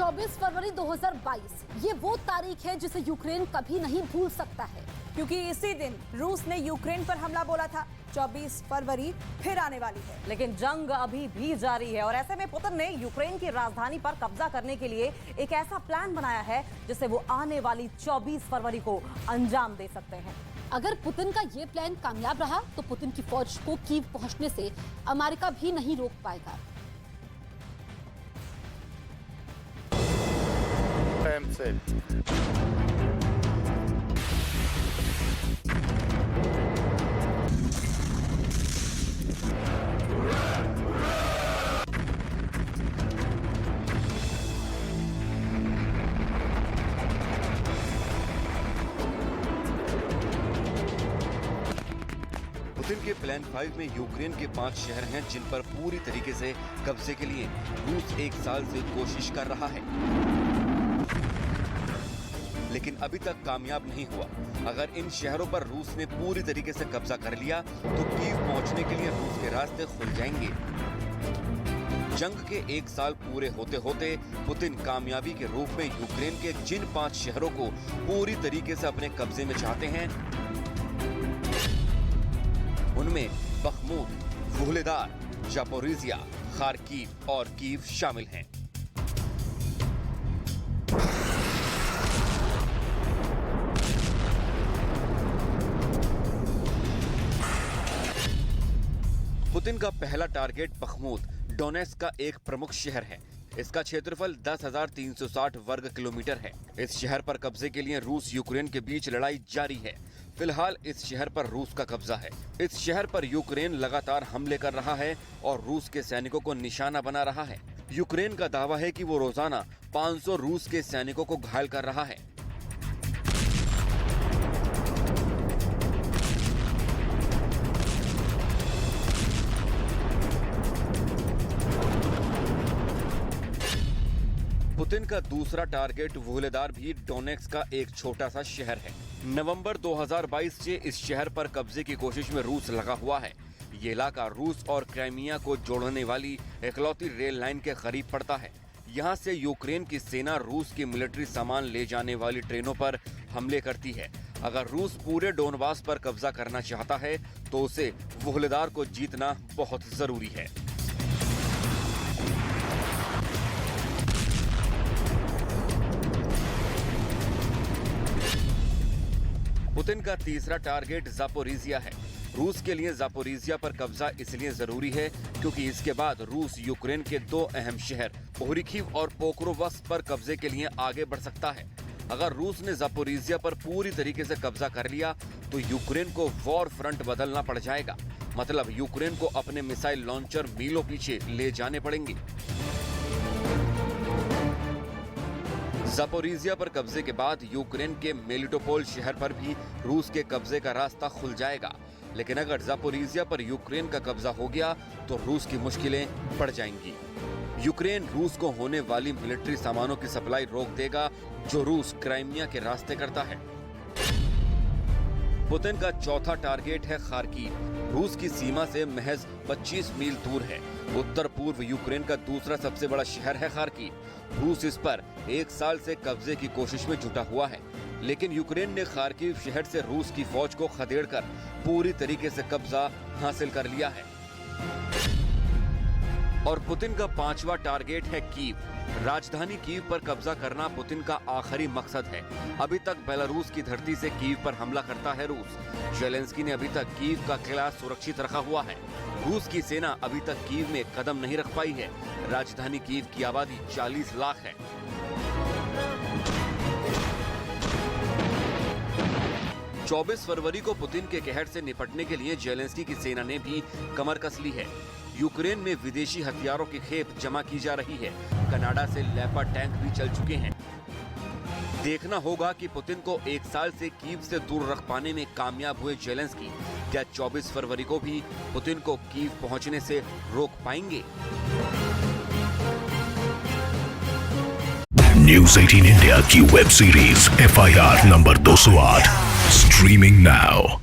24 फरवरी 2022 ये वो तारीख है जिसे यूक्रेन कभी नहीं भूल सकता है, क्योंकि इसी दिन रूस ने यूक्रेन पर हमला बोला था। 24 फरवरी फिर आने वाली है, लेकिन जंग अभी भी जारी है और ऐसे में पुतिन ने यूक्रेन की राजधानी पर कब्जा करने के लिए एक ऐसा प्लान बनाया है जिससे वो आने वाली 24 फरवरी को अंजाम दे सकते हैं। अगर पुतिन का ये प्लान कामयाब रहा तो पुतिन की फौज को कीव पहुंचने से अमेरिका भी नहीं रोक पाएगा। पुतिन के प्लान 5 में यूक्रेन के 5 शहर हैं जिन पर पूरी तरीके से कब्जे के लिए रूस 1 साल से कोशिश कर रहा है, लेकिन अभी तक कामयाब नहीं हुआ। अगर इन शहरों पर रूस ने पूरी तरीके से कब्जा कर लिया तो कीव पहुंचने के लिए रूस के रास्ते खुल जाएंगे। जंग के 1 साल पूरे होते होते पुतिन कामयाबी के रूप में यूक्रेन के जिन 5 शहरों को पूरी तरीके से अपने कब्जे में चाहते हैं उनमें बखमूत, वुहलेदार, जापोरिजिया, खार्किव और कीव शामिल हैं। पुतिन का पहला टारगेट बखमूत, डोनेट्स्क का एक प्रमुख शहर है। इसका क्षेत्रफल 10,360 वर्ग किलोमीटर है। इस शहर पर कब्जे के लिए रूस यूक्रेन के बीच लड़ाई जारी है। फिलहाल इस शहर पर रूस का कब्जा है। इस शहर पर यूक्रेन लगातार हमले कर रहा है और रूस के सैनिकों को निशाना बना रहा है। यूक्रेन का दावा है कि वो रोजाना 500 रूस के सैनिकों को घायल कर रहा है। पुतिन का दूसरा टारगेट वुहलेदार भी डोनेट्स्क का एक छोटा सा शहर है। नवंबर 2022 से इस शहर पर कब्जे की कोशिश में रूस लगा हुआ है। ये इलाका रूस और क्राइमिया को जोड़ने वाली इकलौती रेल लाइन के करीब पड़ता है। यहाँ से यूक्रेन की सेना रूस की मिलिट्री सामान ले जाने वाली ट्रेनों पर हमले करती है। अगर रूस पूरे डोनबास पर कब्जा करना चाहता है तो उसे वुहलेदार को जीतना बहुत जरूरी है। पुतिन का तीसरा टारगेट जापोरिजिया है। रूस के लिए जापोरिजिया पर कब्जा इसलिए जरूरी है क्योंकि इसके बाद रूस यूक्रेन के 2 अहम शहर ओरिखीव और पोक्रोवस्क पर कब्जे के लिए आगे बढ़ सकता है। अगर रूस ने जापोरिजिया पर पूरी तरीके से कब्जा कर लिया तो यूक्रेन को वॉर फ्रंट बदलना पड़ जाएगा। मतलब यूक्रेन को अपने मिसाइल लॉन्चर मीलों पीछे ले जाने पड़ेंगे। जापोरिजिया पर कब्जे के बाद यूक्रेन के मेलिटोपोल शहर पर भी रूस के कब्जे का रास्ता खुल जाएगा। लेकिन अगर जापोरिजिया पर यूक्रेन का कब्जा हो गया तो रूस की मुश्किलें बढ़ जाएंगी। यूक्रेन रूस को होने वाली मिलिट्री सामानों की सप्लाई रोक देगा जो रूस क्राइमिया के रास्ते करता है। पुतिन का चौथा टारगेट है खार्किव। रूस की सीमा से महज 25 मील दूर है। उत्तर पूर्व यूक्रेन का दूसरा सबसे बड़ा शहर है खार्किव। रूस इस पर 1 साल से कब्जे की कोशिश में जुटा हुआ है, लेकिन यूक्रेन ने खार्किव शहर से रूस की फौज को खदेड़कर पूरी तरीके से कब्जा हासिल कर लिया है। और पुतिन का 5वां टारगेट है कीव। राजधानी कीव पर कब्जा करना पुतिन का आखिरी मकसद है। अभी तक बेलारूस की धरती से कीव पर हमला करता है रूस। ज़ेलेंस्की ने अभी तक कीव का किला सुरक्षित रखा हुआ है। रूस की सेना अभी तक कीव में कदम नहीं रख पाई है। राजधानी कीव की आबादी 40 लाख है। चौबीस फरवरी को पुतिन के कहर से निपटने के लिए ज़ेलेंस्की की सेना ने भी कमर कस ली है। यूक्रेन में विदेशी हथियारों की खेप जमा की जा रही है। कनाडा से लेपर्ड टैंक भी चल चुके हैं। देखना होगा कि पुतिन को 1 साल से कीव से दूर रख पाने में कामयाब हुए ज़ेलेंस्की क्या 24 फरवरी को भी पुतिन को कीव पहुंचने से रोक पाएंगे? न्यूज़ 18 इंडिया की web series FIR number 208 streaming now.